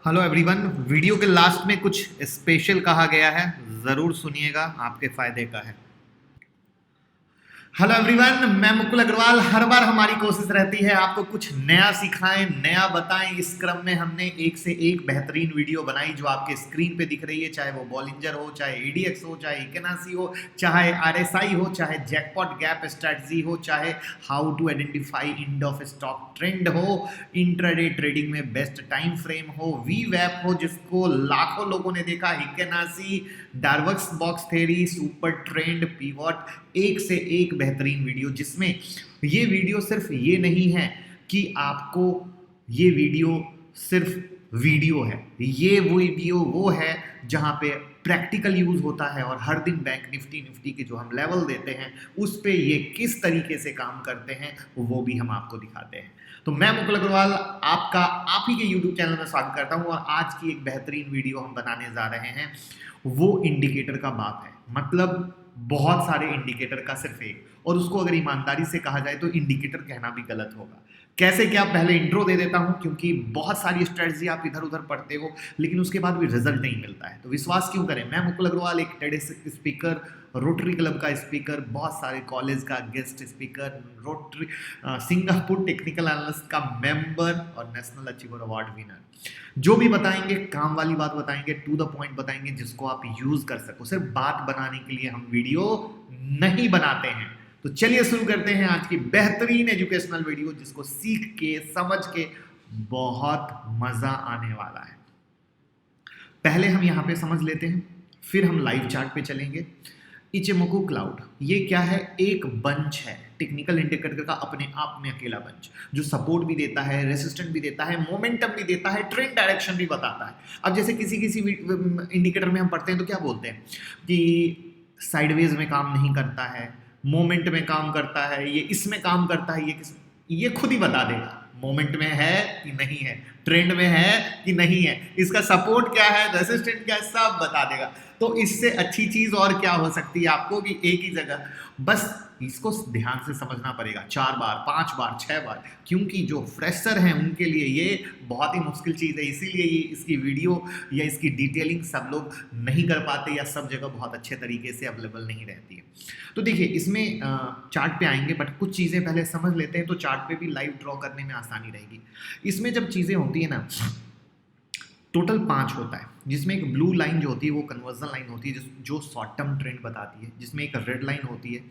Hello everyone. Video के last में कुछ स्पेशल कहा गया है, ज़रूर सुनिएगा, आपके फायदे का है। हेलो एवरीवन, मैं मुकुल अग्रवाल। हर बार हमारी कोशिश रहती है आपको कुछ नया सिखाएं, नया बताएं। इस क्रम में हमने एक से एक बेहतरीन वीडियो बनाई जो आपके स्क्रीन पे दिख रही है, चाहे वो बॉलिंजर हो, चाहे एडीएक्स हो, चाहे इकेनासी हो, चाहे आरएसआई हो, चाहे जैकपॉट गैप स्ट्रेटजी हो, चाहे how to identify end of stock trend हो, इंट्राडे ट्रेडिंग में बेस्ट टाइम फ्रेम हो, वी वैप हो जिसको लाखों लोगों ने देखा, इकेनासी, Darvas box theory, super trend, pivot, एक से एक बेहतरीन वीडियो। जिसमें ये वीडियो सिर्फ ये नहीं है कि आपको ये वीडियो सिर्फ वीडियो है, ये वो वीडियो वो है जहां पे प्रैक्टिकल यूज होता है और हर दिन बैंक निफ्टी के जो हम लेवल देते हैं उस पे ये किस तरीके से काम करते हैं वो भी हम आपको दिखाते हैं। तो मैं मुकुल अग्रवाल आपका आप ही के यूट्यूब चैनल में स्वागत करता हूं और आज की एक बेहतरीन वीडियो हम बनाने जा रहे हैं। वो इंडिकेटर का बाप है, मतलब बहुत सारे इंडिकेटर का सिर्फ एक, और उसको अगर ईमानदारी से कहा जाए तो इंडिकेटर कहना भी गलत होगा। कैसे क्या, पहले इंट्रो दे देता हूं क्योंकि बहुत सारी स्ट्रेटजी आप इधर उधर पढ़ते हो लेकिन उसके बाद भी रिजल्ट नहीं मिलता है, तो विश्वास क्यों करें। मैं मुकुल अग्रवाल, एक टेडेक्स स्पीकर, रोटरी क्लब का स्पीकर, बहुत सारे कॉलेज का guest speaker, rotary Singapore technical analyst का मेंबर और नेशनल अचीवर अवार्ड विनर। जो भी बताएंगे काम वाली बात बताएंगे, टू द पॉइंट बताएंगे जिसको आप यूज कर सको। सिर्फ बात बनाने के लिए हम वीडियो नहीं बनाते हैं। तो चलिए शुरू करते हैं आज की बेहतरीन एजुकेशनल वीडियो जिसको सीख के समझ के बहुत मजा आने वाला है। पहले हम यहां पे समझ लेते हैं, फिर हम लाइव चार्ट पे चलेंगे। इचिमोकू क्लाउड ये क्या है? एक बंच है, टेक्निकल इंडिकेटर का अपने आप में अकेला बंच जो सपोर्ट भी देता है, रेसिस्टेंट भी देता है, मोमेंटम भी देता है, ट्रेंड डायरेक्शन भी बताता है। अब जैसे किसी किसी इंडिकेटर में हम पढ़ते हैं तो क्या बोलते हैं कि साइडवेज में काम नहीं करता है, मोमेंट में काम करता है, ये इसमें काम करता है, ये खुद ही बता देगा मोमेंट में है कि नहीं है, ट्रेंड में है कि नहीं है, इसका सपोर्ट क्या है, रेसिस्टेंट क्या है, सब बता देगा। तो इससे अच्छी चीज और क्या हो सकती है आपको कि एक ही जगह बस इसको ध्यान से समझना पड़ेगा 4 बार 5 बार 6 बार, क्योंकि जो फ्रेशर हैं उनके लिए ये बहुत ही मुश्किल चीज़ है। इसीलिए ये इसकी वीडियो या इसकी डिटेलिंग सब लोग नहीं कर पाते या सब जगह बहुत अच्छे तरीके से अवेलेबल नहीं रहती है। तो देखिए इसमें चार्ट पे आएंगे बट कुछ चीज़ें पहले समझ लेते हैं तो चार्ट पे भी लाइव ड्रॉ करने में आसानी रहेगी। इसमें जब चीज़ें होती है ना, टोटल 5 होता है जिसमें एक ब्लू लाइन जो होती है वो कन्वर्जन लाइन होती है जो शॉर्ट टर्म ट्रेंड बताती है, जिसमें एक रेड लाइन होती है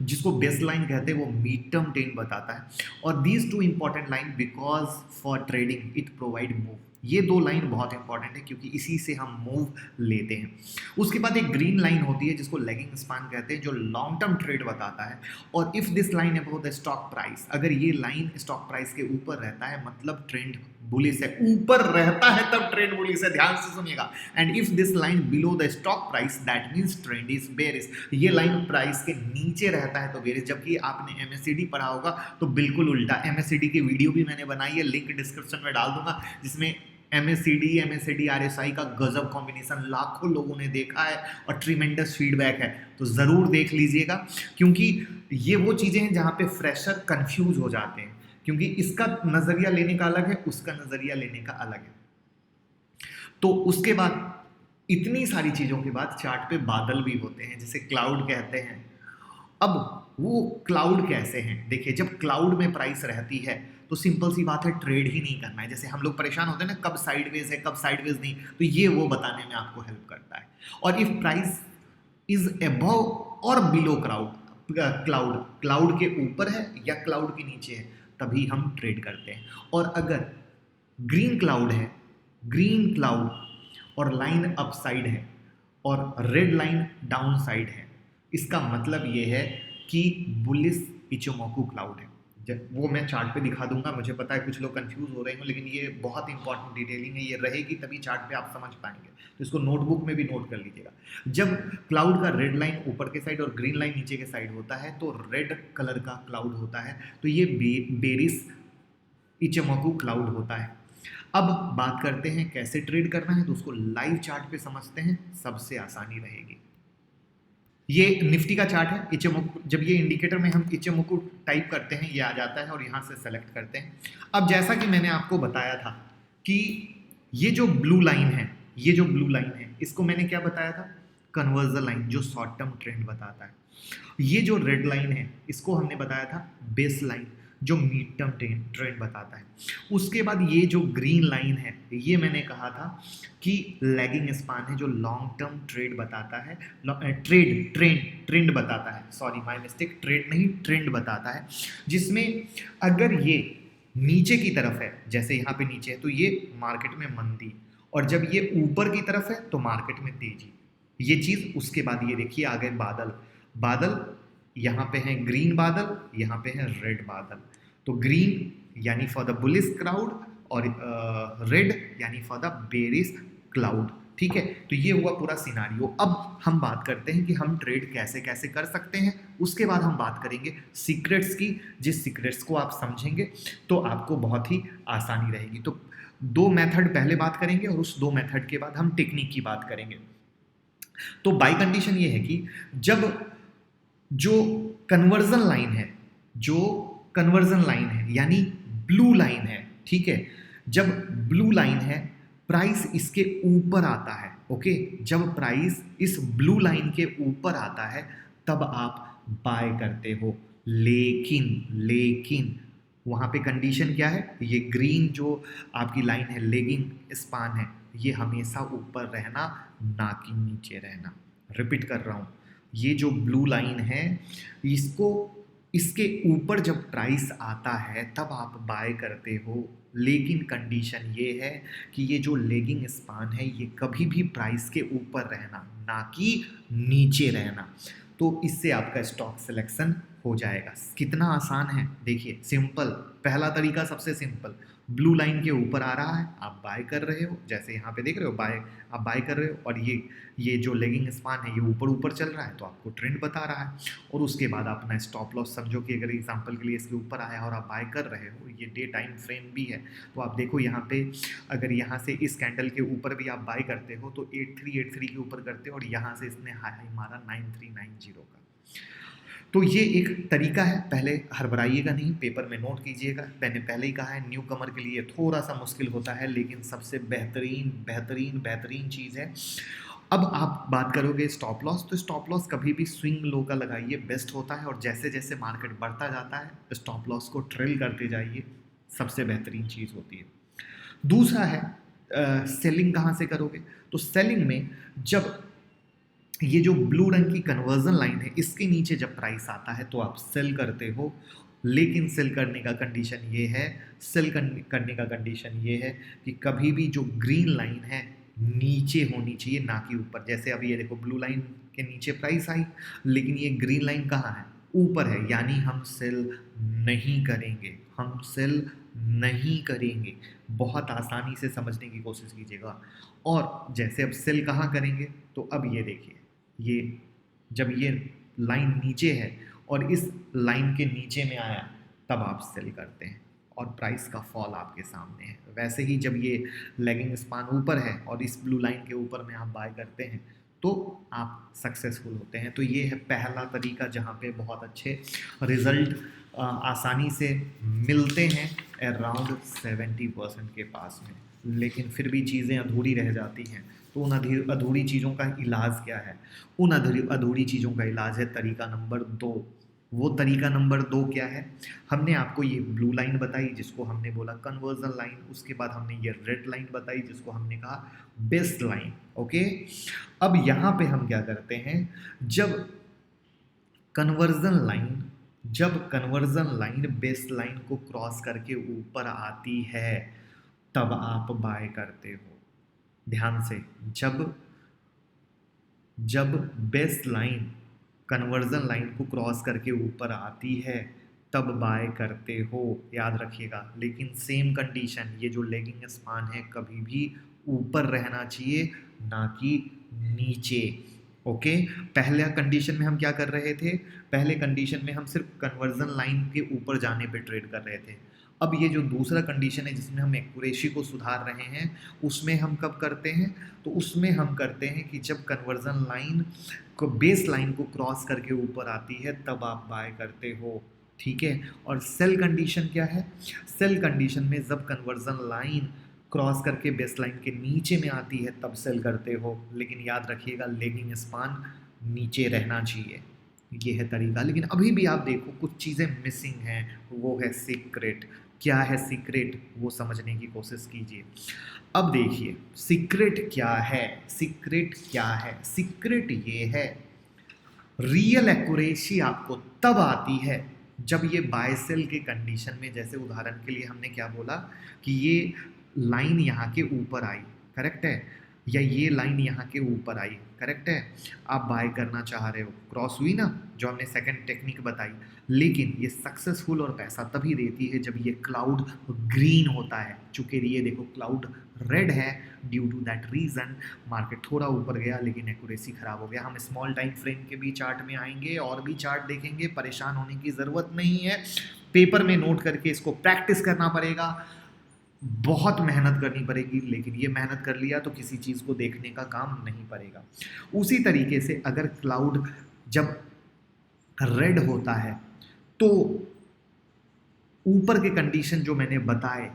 जिसको बेस लाइन कहते हैं, वो मीड टर्म ट्रेंड बताता है। और these two important line because for trading it provide move, ये दो लाइन बहुत इंपॉर्टेंट है क्योंकि इसी से हम मूव लेते हैं। उसके बाद एक ग्रीन लाइन होती है जिसको लेगिंग स्पान कहते हैं जो लॉन्ग टर्म ट्रेड बताता है। और if this line about the stock price, अगर ये लाइन स्टॉक प्राइस के ऊपर रहता है मतलब ट्रेंड बुलिश है, ऊपर रहता है तब ट्रेंड बुलिश है, ध्यान से सुनिएगा। And if this line below the stock price that means trend is bearish, ये लाइन प्राइस के नीचे रहता है तो बेयरिश। जबकि आपने एमएससीडी पढ़ा होगा तो बिल्कुल उल्टा, एमएससीडी की वीडियो भी मैंने बनाई है, लिंक डिस्क्रिप्शन में डाल दूंगा, जिसमें एमएससीडी आरएसआई का गजब कॉम्बिनेशन लाखों लोगों ने देखा है और ट्रीमेंडस फीडबैक है, तो ज़रूर देख लीजिएगा। क्योंकि ये वो चीज़ें हैं जहाँ पे फ्रेशर कंफ्यूज हो जाते हैं, क्योंकि इसका नज़रिया लेने का अलग है, उसका नज़रिया लेने का अलग है। तो उसके बाद इतनी सारी चीज़ों के बाद चार्ट पे बादल भी होते हैं जिसे क्लाउड कहते हैं। अब वो क्लाउड कैसे हैं? देखिए जब क्लाउड में प्राइस रहती है तो सिंपल सी बात है, ट्रेड ही नहीं करना है। जैसे हम लोग परेशान होते हैं ना, कब साइडवेज है कब साइडवेज नहीं, तो ये वो बताने में आपको हेल्प करता है। और इफ प्राइस इज अबव और बिलो क्लाउड के ऊपर है या क्लाउड के नीचे है तभी हम ट्रेड करते हैं। और अगर ग्रीन क्लाउड है, ग्रीन क्लाउड और लाइन अप साइड है और रेड लाइन डाउन साइड है, इसका मतलब ये है कि बुलिश इचिमोकू क्लाउड है। वो मैं चार्ट पे दिखा दूंगा, मुझे पता है कुछ लोग कंफ्यूज हो रहे हैं लेकिन ये बहुत इंपॉर्टेंट डिटेलिंग है, ये रहेगी तभी चार्ट पे आप समझ पाएंगे, तो इसको नोटबुक में भी नोट कर लीजिएगा। जब क्लाउड का रेड लाइन ऊपर के साइड और ग्रीन लाइन नीचे के साइड होता है तो रेड कलर का क्लाउड होता है, तो ये बेरिश इचिमोकू क्लाउड होता है। अब बात करते हैं कैसे ट्रेड करना है, तो उसको लाइव चार्ट पे समझते हैं, सबसे आसानी रहेगी। ये निफ्टी का चार्ट है, इचिमोकू। जब ये इंडिकेटर में हम इचिमोकू टाइप करते हैं ये आ जाता है और यहाँ से सेलेक्ट करते हैं। अब जैसा कि मैंने आपको बताया था कि ये जो ब्लू लाइन है, ये जो ब्लू लाइन है, इसको मैंने क्या बताया था? कन्वर्जन लाइन, जो शॉर्ट टर्म ट्रेंड बताता है। ये जो रेड लाइन है, इसको हमने बताया था बेस लाइन, जो मिड टर्म ट्रेंड बताता है। उसके बाद ये जो ग्रीन लाइन है, ये मैंने कहा था कि लैगिंग स्पान है, जो लॉन्ग टर्म ट्रेड बताता है, ट्रेंड बताता है, सॉरी माय मिस्टेक, ट्रेड नहीं ट्रेंड बताता है, जिसमें अगर ये नीचे की तरफ है, जैसे यहाँ पे नीचे है, तो ये मार्केट में मंदी, और जब ये ऊपर की तरफ है तो मार्केट में तेजी, ये चीज। उसके बाद ये देखिए आ गए बादल, बादल यहाँ पे है ग्रीन बादल, यहाँ पे है रेड बादल। तो ग्रीन यानी फॉर द बुलिश क्राउड, और रेड यानी फॉर द बेरिश क्लाउड, ठीक है। तो ये हुआ पूरा सिनारियो। अब हम बात करते हैं कि हम ट्रेड कैसे कैसे कर सकते हैं। उसके बाद हम बात करेंगे सीक्रेट्स की, जिस सीक्रेट्स को आप समझेंगे तो आपको बहुत ही आसानी रहेगी। तो दो मेथड पहले बात करेंगे, और उस दो मेथड के बाद हम टेक्निक की बात करेंगे। तो बाई कंडीशन ये है कि जब जो कन्वर्जन लाइन है, जो कन्वर्जन लाइन है यानी ब्लू लाइन है, ठीक है, जब ब्लू लाइन है, प्राइस इसके ऊपर आता है, ओके, जब प्राइस इस ब्लू लाइन के ऊपर आता है तब आप बाय करते हो। लेकिन वहां पे कंडीशन क्या है? ये ग्रीन जो आपकी लाइन है, लेगिंग स्पान है, ये हमेशा ऊपर रहना, ना कि नीचे रहना। रिपीट कर रहा हूं, ये जो ब्लू लाइन है, इसको इसके ऊपर जब प्राइस आता है तब आप बाय करते हो, लेकिन कंडीशन ये है कि ये जो लेगिंग स्पान है, ये कभी भी प्राइस के ऊपर रहना, ना कि नीचे रहना। तो इससे आपका स्टॉक सिलेक्शन हो जाएगा। कितना आसान है, देखिए, सिंपल। पहला तरीका सबसे सिंपल, ब्लू लाइन के ऊपर आ रहा है, आप बाय कर रहे हो, जैसे यहाँ पे देख रहे हो, आप बाय कर रहे हो, और ये जो लेगिंग स्पान है, ये ऊपर चल रहा है, तो आपको ट्रेंड बता रहा है। और उसके बाद अपना स्टॉप लॉस समझो कि अगर एग्जांपल के लिए इसके ऊपर आया और आप बाय कर रहे हो, ये डे टाइम फ्रेम भी है, तो आप देखो यहाँ पे, अगर यहाँ से इस कैंडल के ऊपर भी आप बाय करते हो तो 8383 के ऊपर करते हो, और यहाँ से इसने हाई मारा 9390 का। तो ये एक तरीका है, पहले हड़बड़ाइएगा नहीं, पेपर में नोट कीजिएगा। मैंने पहले ही कहा है, न्यू कमर के लिए थोड़ा सा मुश्किल होता है, लेकिन सबसे बेहतरीन चीज़ है। अब आप बात करोगे स्टॉप लॉस, तो स्टॉप लॉस कभी भी स्विंग लो का लगाइए, बेस्ट होता है। और जैसे जैसे मार्केट बढ़ता जाता है, स्टॉप लॉस को ट्रेल करते जाइए, सबसे बेहतरीन चीज़ होती है। दूसरा है सेलिंग कहाँ से करोगे? तो सेलिंग में जब ये जो ब्लू रंग की कन्वर्जन लाइन है, इसके नीचे जब प्राइस आता है तो आप सेल करते हो, लेकिन सेल करने का कंडीशन ये है, करने का कंडीशन ये है कि कभी भी जो ग्रीन लाइन है नीचे होनी चाहिए, ना कि ऊपर। जैसे अभी ये देखो, ब्लू लाइन के नीचे प्राइस आई, लेकिन ये ग्रीन लाइन कहाँ है? ऊपर है, यानी हम सेल नहीं करेंगे, हम सेल नहीं करेंगे। बहुत आसानी से समझने की कोशिश कीजिएगा। और जैसे अब सेल कहाँ करेंगे, तो अब ये देखिए, ये जब ये लाइन नीचे है और इस लाइन के नीचे में आया, तब आप सेल करते हैं और प्राइस का फॉल आपके सामने है। वैसे ही जब ये लेगिंग स्पान ऊपर है और इस ब्लू लाइन के ऊपर में आप बाय करते हैं, तो आप सक्सेसफुल होते हैं। तो ये है पहला तरीका, जहाँ पे बहुत अच्छे रिजल्ट आसानी से मिलते हैं, अराउंड 70% के पास में। लेकिन फिर भी चीज़ें अधूरी रह जाती हैं, तो उन अधूरी चीज़ों का इलाज क्या है? उन अधूरी चीज़ों का इलाज है तरीका नंबर 2। वो तरीका नंबर 2 क्या है? हमने आपको ये ब्लू लाइन बताई, जिसको हमने बोला कन्वर्जन लाइन। उसके बाद हमने ये रेड लाइन बताई, जिसको हमने कहा बेस लाइन, ओके। अब यहाँ पे हम क्या करते हैं, जब कन्वर्जन लाइन बेस लाइन को क्रॉस करके ऊपर आती है, तब आप बाय करते हो। ध्यान से, जब बेस लाइन कन्वर्जन लाइन को क्रॉस करके ऊपर आती है, तब बाय करते हो, याद रखिएगा। लेकिन सेम कंडीशन, ये जो लेगिंग स्पान है कभी भी ऊपर रहना चाहिए, ना कि नीचे, ओके। पहले कंडीशन में हम क्या कर रहे थे? पहले कंडीशन में हम सिर्फ कन्वर्जन लाइन के ऊपर जाने पे ट्रेड कर रहे थे। अब ये जो दूसरा कंडीशन है, जिसमें हम एक्यूरेसी को सुधार रहे हैं, उसमें हम कब करते हैं? तो उसमें हम करते हैं कि जब कन्वर्जन लाइन को, बेस लाइन को क्रॉस करके ऊपर आती है, तब आप बाय करते हो, ठीक है। और सेल कंडीशन क्या है? सेल कंडीशन में जब कन्वर्जन लाइन क्रॉस करके बेस लाइन के नीचे में आती है तब सेल करते हो, लेकिन याद रखिएगा लेगिंग स्पान नीचे रहना चाहिए। ये है तरीका। लेकिन अभी भी आप देखो कुछ चीज़ें मिसिंग हैं, वो है सीक्रेट। क्या है सीक्रेट, वो समझने की कोशिश कीजिए। अब देखिए सीक्रेट क्या है। सीक्रेट क्या है? सीक्रेट ये है, रियल एक्यूरेसी आपको तब आती है जब ये बाय सेल के कंडीशन में, जैसे उदाहरण के लिए हमने क्या बोला कि ये लाइन यहाँ के ऊपर आई, करेक्ट है, या ये लाइन यहाँ के ऊपर आई, करेक्ट है, आप बाय करना चाह रहे हो, क्रॉस हुई ना, जो हमने सेकंड टेक्निक बताई। लेकिन ये सक्सेसफुल और पैसा तभी देती है जब ये क्लाउड ग्रीन होता है। चूंकि ये देखो क्लाउड रेड है, due to that reason market थोड़ा ऊपर गया लेकिन एक्यूरेसी खराब हो गया। हम स्मॉल टाइम फ्रेम के भी चार्ट में आएंगे और भी चार्ट देखेंगे, परेशान होने की ज़रूरत नहीं है। पेपर में नोट करके इसको प्रैक्टिस करना पड़ेगा, बहुत मेहनत करनी पड़ेगी, लेकिन ये मेहनत कर लिया तो किसी चीज़ को देखने का काम नहीं पड़ेगा। उसी तरीके से अगर क्लाउड जब रेड होता है तो ऊपर के कंडीशन जो मैंने बताए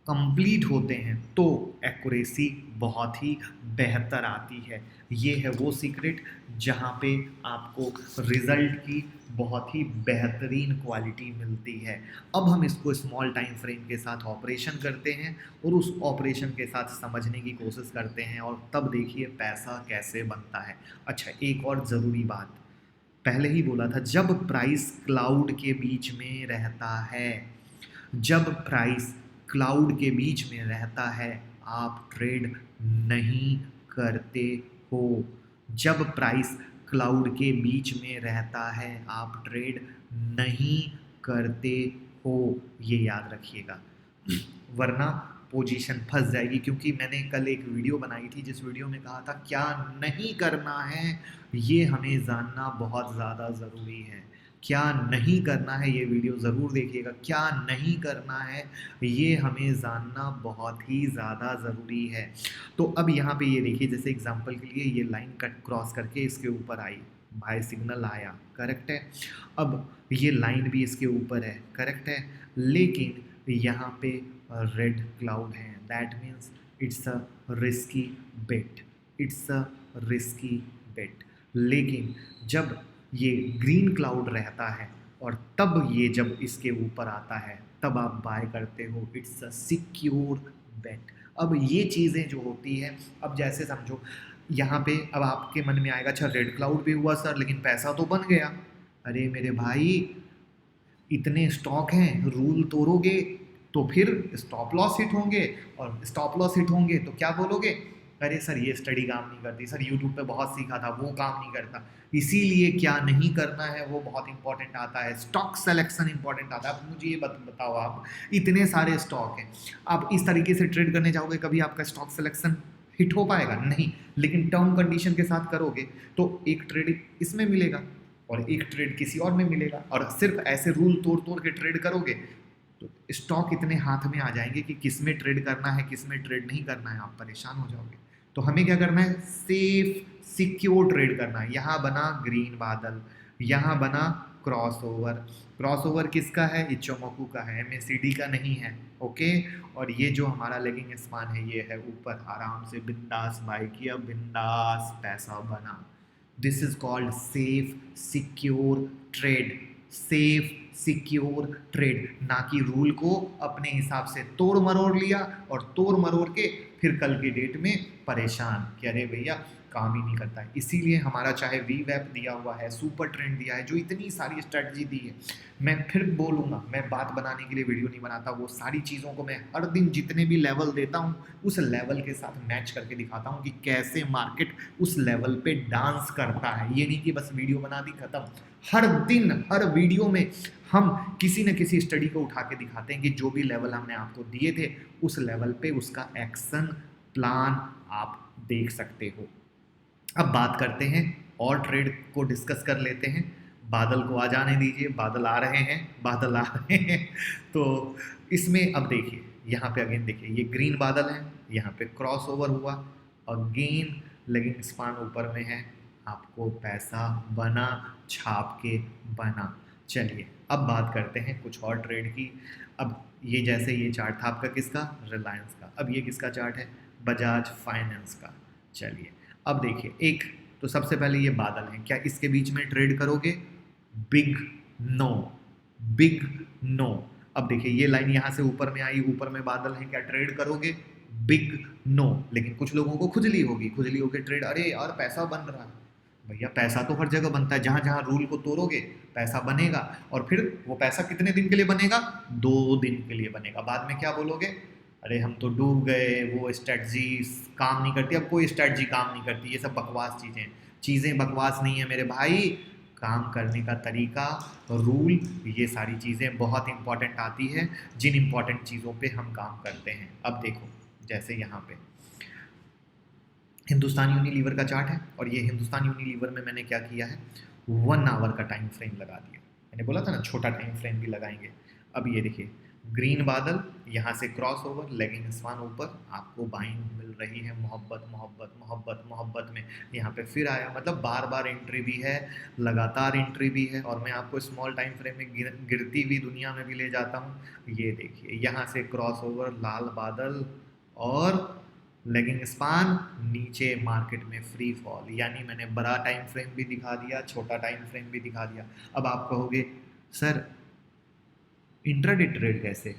कंप्लीट होते हैं तो एक्यूरेसी बहुत ही बेहतर आती है। ये है वो सीक्रेट जहाँ पे आपको रिजल्ट की बहुत ही बेहतरीन क्वालिटी मिलती है। अब हम इसको स्मॉल टाइम फ्रेम के साथ ऑपरेशन करते हैं और उस ऑपरेशन के साथ समझने की कोशिश करते हैं, और तब देखिए पैसा कैसे बनता है। अच्छा, एक और ज़रूरी बात, पहले ही बोला था, जब प्राइस क्लाउड के बीच में रहता है, जब प्राइस क्लाउड के बीच में रहता है आप ट्रेड नहीं करते हो। जब प्राइस क्लाउड के बीच में रहता है आप ट्रेड नहीं करते हो, ये याद रखिएगा, वरना पोजीशन फंस जाएगी। क्योंकि मैंने कल एक वीडियो बनाई थी जिस वीडियो में कहा था क्या नहीं करना है, ये हमें जानना बहुत ज़्यादा ज़रूरी है। क्या नहीं करना है, ये वीडियो ज़रूर देखिएगा। क्या नहीं करना है ये हमें जानना बहुत ही ज़्यादा ज़रूरी है। तो अब यहाँ पे ये देखिए, जैसे एग्जांपल के लिए ये लाइन कट क्रॉस करके इसके ऊपर आई, बाय सिग्नल आया, करेक्ट है। अब ये लाइन भी इसके ऊपर है, करेक्ट है, लेकिन यहाँ पे रेड क्लाउड है, that means it's a risky bet, it's a risky bet. लेकिन जब ये ग्रीन क्लाउड रहता है और तब ये जब इसके ऊपर आता है तब आप बाय करते हो, इट्स अ सिक्योर बेट। अब ये चीज़ें जो होती है, अब जैसे समझो यहाँ पे अब आपके मन में आएगा अच्छा रेड क्लाउड भी हुआ सर लेकिन पैसा तो बन गया। अरे मेरे भाई, इतने स्टॉक हैं, रूल तोड़ोगे तो फिर स्टॉप लॉस हिट होंगे, और स्टॉप लॉस हिट होंगे तो क्या बोलोगे, अरे सर ये स्टडी काम नहीं करती, सर यूट्यूब पे बहुत सीखा था वो काम नहीं करता। इसीलिए क्या नहीं करना है वो बहुत इंपॉर्टेंट आता है, स्टॉक सिलेक्शन इंपॉर्टेंट आता है। अब मुझे ये बताओ, आप इतने सारे स्टॉक हैं, आप इस तरीके से ट्रेड करने जाओगे, कभी आपका स्टॉक सिलेक्शन हिट हो पाएगा? नहीं। लेकिन टर्म कंडीशन के साथ करोगे तो एक ट्रेड इसमें मिलेगा और एक ट्रेड किसी और में मिलेगा, और सिर्फ ऐसे रूल तोड़ तोड़ के ट्रेड करोगे तो स्टॉक इतने हाथ में आ जाएंगे कि किस में ट्रेड करना है किस में ट्रेड नहीं करना है, आप परेशान हो जाओगे। तो हमें क्या करना है, सेफ सिक्योर ट्रेड करना है। यहाँ बना ग्रीन बादल, यहाँ बना क्रॉस ओवर। क्रॉस ओवर किसका है, इचोमोकू का है, एमएसीडी का नहीं है, ओके। और ये जो हमारा लेगिंग स्पान है ये है ऊपर, आराम से बिंदास बाय किया, बिंदास पैसा बना। This is called safe secure trade, safe secure trade, ना कि रूल को अपने हिसाब से तोड़ मरोड़ लिया और तोड़ मरोड़ के फिर कल की डेट में परेशान कि अरे भैया काम ही नहीं करता है। इसीलिए हमारा चाहे वी वेब दिया हुआ है, सुपर ट्रेंड दिया है, जो इतनी सारी स्ट्रेटजी दी है, मैं फिर बोलूँगा, मैं बात बनाने के लिए वीडियो नहीं बनाता, वो सारी चीज़ों को मैं हर दिन जितने भी लेवल देता हूँ उस लेवल के साथ मैच करके दिखाता हूँ कि कैसे मार्केट उस लेवल पे डांस करता है। ये नहीं कि बस वीडियो बना दी खत्म, हर दिन हर वीडियो में हम किसी न किसी स्टडी को उठा के दिखाते हैं कि जो भी लेवल हमने आपको दिए थे उस लेवल पे उसका एक्शन प्लान आप देख सकते हो। अब बात करते हैं और ट्रेड को डिस्कस कर लेते हैं। बादल को आ जाने दीजिए, बादल आ रहे हैं, बादल आ रहे हैं। तो इसमें अब देखिए यहाँ पे अगेन देखिए ये ग्रीन बादल है, यहाँ पे क्रॉस ओवर हुआ, अगेन लेगिंग स्पान ऊपर में है, आपको पैसा बना, छाप के बना। चलिए अब बात करते हैं कुछ और ट्रेड की। अब ये जैसे ये चार्ट था आपका किसका, रिलायंस का। अब ये किसका चार्ट है? बजाज फाइनेंस का। चलिए अब देखिए, एक तो सबसे पहले ये बादल हैं, क्या इसके बीच में ट्रेड करोगे? Big no, big no. अब देखिए ये लाइन यहाँ से ऊपर में आई, ऊपर में बादल हैं, क्या ट्रेड करोगे? Big no. लेकिन कुछ लोगों को खुजली होगी, खुजली होगी ट्रेड, अरे यार पैसा बन रहा है। भैया पैसा तो हर जगह बनता है, जहाँ जहाँ रूल को तोड़ोगे पैसा बनेगा। और फिर वो पैसा कितने दिन के लिए बनेगा? 2 दिन के लिए बनेगा। बाद में क्या बोलोगे? अरे हम तो डूब गए, वो स्ट्रेटजी काम नहीं करती। अब कोई स्ट्रेटजी काम नहीं करती, ये सब बकवास चीज़ें बकवास नहीं है मेरे भाई। काम करने का तरीका, रूल, ये सारी चीज़ें बहुत इंपॉर्टेंट आती है, जिन इंपॉर्टेंट चीज़ों पे हम काम करते हैं। अब देखो जैसे यहाँ पे हिंदुस्तान यूनिलीवर का चार्ट है, और ये हिंदुस्तान यूनिलीवर में मैंने क्या किया है, 1 आवर का टाइम फ्रेम लगा दिया। मैंने बोला था ना छोटा टाइम फ्रेम भी लगाएंगे। अब ये देखिए ग्रीन बादल, यहाँ से क्रॉस ओवर, लेगिंग स्पान ऊपर, आपको बाइंग मिल रही है मोहब्बत मोहब्बत मोहब्बत मोहब्बत में। यहाँ पे फिर आया, मतलब बार बार एंट्री भी है, लगातार एंट्री भी है, और मैं आपको स्मॉल टाइम फ्रेम में गिरती हुई दुनिया में भी ले जाता हूँ। ये देखिए यहाँ से क्रॉस ओवर, लाल बादल और लेगिंग स्पान, नीचे मार्केट में फ्री फॉल। यानी मैंने बड़ा टाइम फ्रेम भी दिखा दिया, छोटा टाइम फ्रेम भी दिखा दिया। अब आप कहोगे सर इंट्राडे ट्रेड कैसे?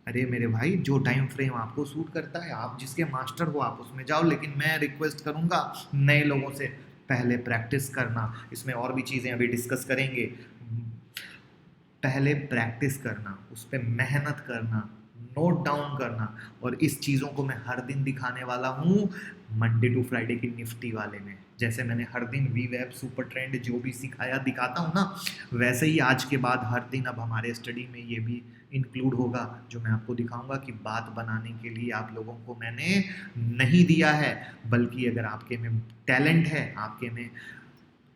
अरे मेरे भाई, जो टाइम फ्रेम आपको सूट करता है, आप जिसके मास्टर हो आप उसमें जाओ। लेकिन मैं रिक्वेस्ट करूंगा नए लोगों से, पहले प्रैक्टिस करना। इसमें और भी चीज़ें अभी डिस्कस करेंगे। पहले प्रैक्टिस करना, उस पर मेहनत करना, नोट डाउन करना। और इस चीज़ों को मैं हर दिन दिखाने वाला हूँ मंडे टू फ्राइडे की निफ्टी वाले में। जैसे मैंने हर दिन वी वेब सुपर ट्रेंड जो भी सिखाया दिखाता हूँ ना, वैसे ही आज के बाद हर दिन अब हमारे स्टडी में ये भी इंक्लूड होगा, जो मैं आपको दिखाऊंगा कि बात बनाने के लिए आप लोगों को मैंने नहीं दिया है, बल्कि अगर आपके में टैलेंट है, आपके में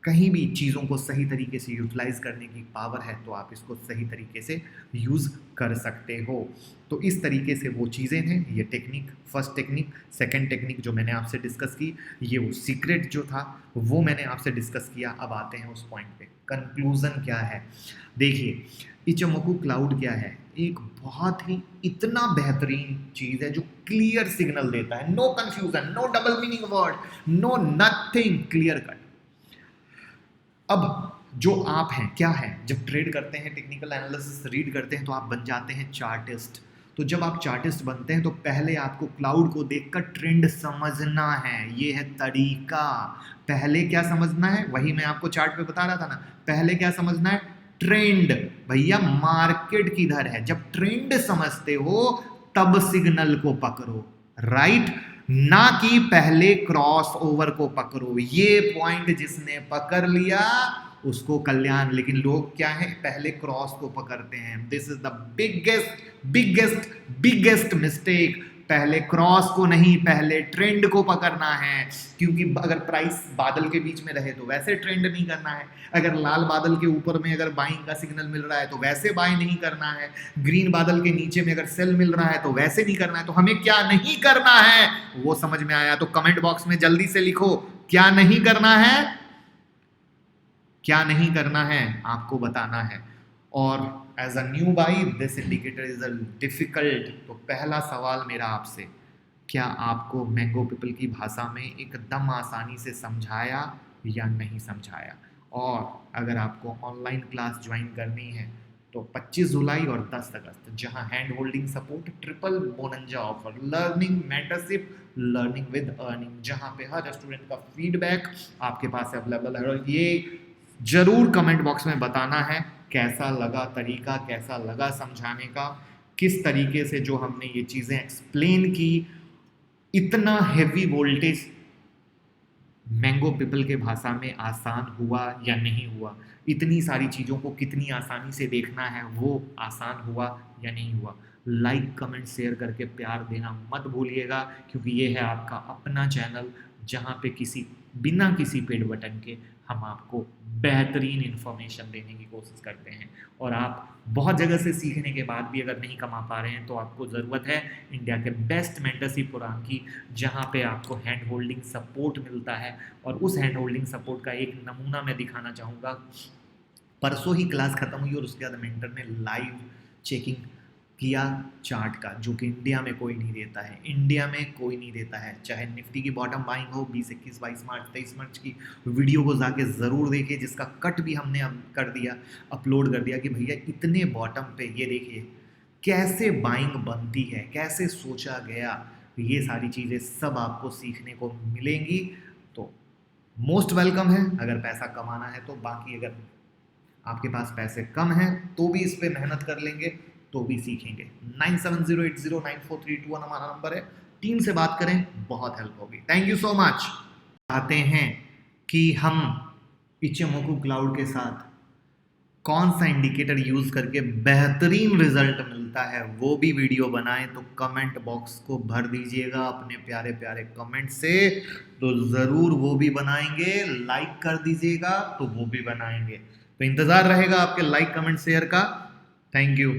कहीं भी चीज़ों को सही तरीके से यूटिलाइज करने की पावर है, तो आप इसको सही तरीके से यूज़ कर सकते हो। तो इस तरीके से वो चीज़ें हैं, ये technique, first technique, second technique जो मैंने आपसे डिस्कस की, ये वो सीक्रेट जो था वो मैंने आपसे डिस्कस किया। अब आते हैं उस पॉइंट पे, कंक्लूजन क्या है। देखिए इचोमोकू क्लाउड क्या है, एक बहुत ही इतना बेहतरीन चीज़ है जो क्लियर सिग्नल देता है, no confusion, no double meaning word, no nothing, clear cut. अब जो आप हैं क्या है, जब ट्रेड करते हैं, टेक्निकल एनालिसिस रीड करते हैं, तो आप बन जाते हैं चार्टिस्ट। तो जब आप चार्टिस्ट बनते हैं तो पहले आपको क्लाउड को देखकर ट्रेंड समझना है, ये है तरीका। पहले क्या समझना है, वही मैं आपको चार्ट पे बता रहा था ना, पहले क्या समझना है, ट्रेंड। भैया मार्केट किधर है, जब ट्रेंड समझते हो तब सिग्नल को पकड़ो, राइट, ना कि पहले क्रॉस ओवर को पकड़ो। ये पॉइंट जिसने पकड़ लिया उसको कल्याण। लेकिन लोग क्या है, पहले क्रॉस को पकड़ते हैं। This is the biggest biggest biggest mistake. पहले क्रॉस को नहीं, पहले ट्रेंड को पकड़ना है। क्योंकि अगर प्राइस बादल के बीच में रहे तो वैसे ट्रेंड नहीं करना है, अगर लाल बादल के ऊपर में अगर बाइंग का सिग्नल मिल रहा है तो वैसे बाय नहीं करना है, ग्रीन बादल के नीचे में अगर सेल मिल रहा है तो वैसे नहीं करना है। तो हमें क्या नहीं करना है वो समझ में आया तो कमेंट बॉक्स में जल्दी से लिखो, क्या नहीं करना है, क्या नहीं करना है आपको बताना है। और as a newbie this indicator is a difficult. तो पहला सवाल मेरा आपसे, क्या आपको मैंगो पीपल की भाषा में एकदम आसानी से समझाया या नहीं समझाया? और अगर आपको ऑनलाइन क्लास ज्वाइन करनी है तो 25 जुलाई और 10 अगस्त, जहां hand holding support, triple bonanza offer, learning mentorship, learning with earning, जहां पे हर स्टूडेंट का फीडबैक आपके पास अवेलेबल है। और ये जरूर कमेंट बॉक्स में बताना है कैसा लगा तरीका, कैसा लगा समझाने का, किस तरीके से जो हमने ये चीज़ें एक्सप्लेन की, इतना हेवी वोल्टेज मैंगो पीपल के भाषा में आसान हुआ या नहीं हुआ, इतनी सारी चीज़ों को कितनी आसानी से देखना है वो आसान हुआ या नहीं हुआ। लाइक कमेंट शेयर करके प्यार देना मत भूलिएगा, क्योंकि ये है आपका अपना चैनल जहाँ पे बिना किसी पेड बटन के हम आपको बेहतरीन इन्फॉर्मेशन देने की कोशिश करते हैं। और आप बहुत जगह से सीखने के बाद भी अगर नहीं कमा पा रहे हैं तो आपको ज़रूरत है इंडिया के बेस्ट मेंटरशिप प्रोग्राम की, जहां पे आपको हैंड होल्डिंग सपोर्ट मिलता है। और उस हैंड होल्डिंग सपोर्ट का एक नमूना मैं दिखाना चाहूँगा। परसों ही क्लास ख़त्म हुई और उसके बाद मेंटर ने लाइव चेकिंग किया चार्ट का, जो कि इंडिया में कोई नहीं देता है, इंडिया में कोई नहीं देता है। चाहे निफ्टी की बॉटम बाइंग हो 20, 21, 22 मार्च, 23 मार्च की वीडियो को जाके ज़रूर देखिए, जिसका कट भी हमने कर दिया, अपलोड कर दिया कि भैया इतने बॉटम पे ये देखिए कैसे बाइंग बनती है, कैसे सोचा गया। ये सारी चीज़ें सब आपको सीखने को मिलेंगी। तो मोस्ट वेलकम है अगर पैसा कमाना है तो। बाकी अगर आपके पास पैसे कम हैं तो भी इस पे मेहनत कर लेंगे तो भी सीखेंगे। 9708094321 हमारा नंबर है, टीम से बात करें, बहुत हेल्प होगी। Thank you so much. चाहते हैं कि हम इचिमोकू क्लाउड के साथ कौन सा इंडिकेटर यूज करके बेहतरीन रिजल्ट मिलता है वो भी वीडियो बनाएं, तो कमेंट बॉक्स को भर दीजिएगा अपने प्यारे प्यारे कमेंट से, तो जरूर वो भी बनाएंगे। लाइक कर दीजिएगा तो वो भी बनाएंगे। तो इंतजार रहेगा आपके लाइक कमेंट शेयर का। Thank you.